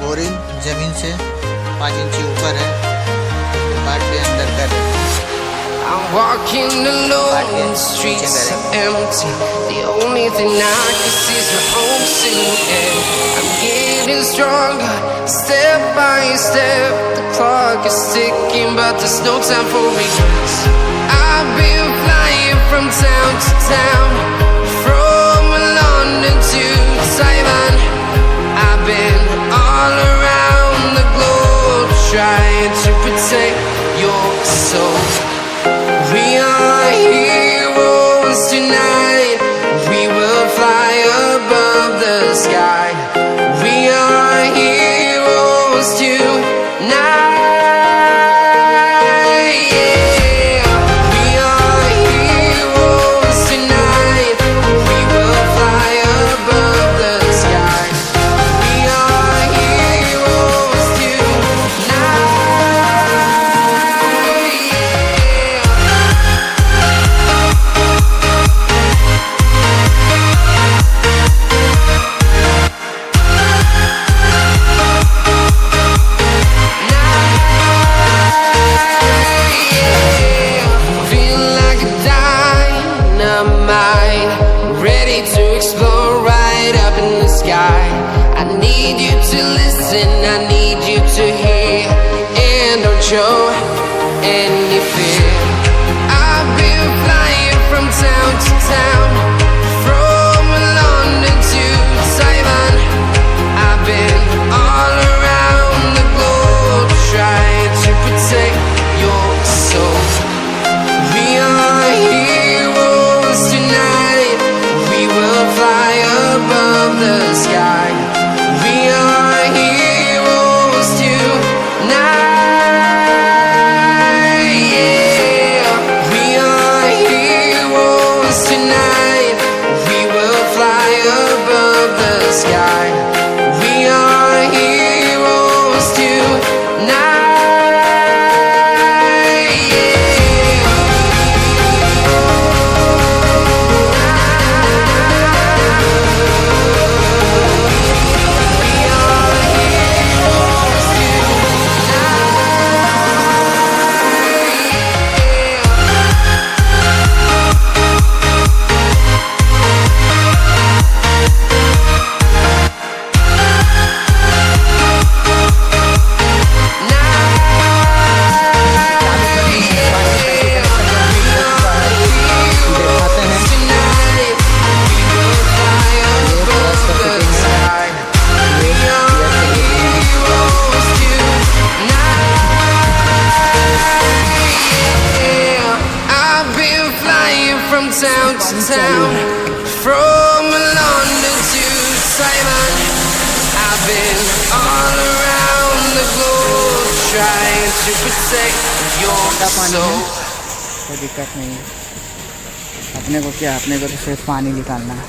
Boring ज़मीन से 5 इंची ऊपर है, बाट के अंदर कर रहे हैं। I'm walking alone, the streets are empty. The only thing I can see is my own silhouette. I'm getting stronger, step by step. The clock is ticking, but there's no time for regrets. I've been flying from town to town, from London to Taiwan. I've been all around the globe, trying to protect your soul. We are heroes tonight. We will fly above the sky. We are heroes tonight. Yeah. We are heroes tonight. We will fly above the sky. We are heroes tonight. Ready to explore right up in the sky. I need you to listen, I need you to hear, and don't show any fear. I've been flying from town to town, from London to Taiwan. I've been all around the globe, trying to protect your soul. We are heroes tonight. We will fly above the sky. We are heroes tonight. Yeah. We are heroes tonight. We will fly above the sky. We are heroes tonight. From town to town, from London to Taiwan. I've been all around the globe, trying to protect your soul. कोई दिक्कत नहीं है, अपने को क्या, अपने को तो सिर्फ पानी निकालना है।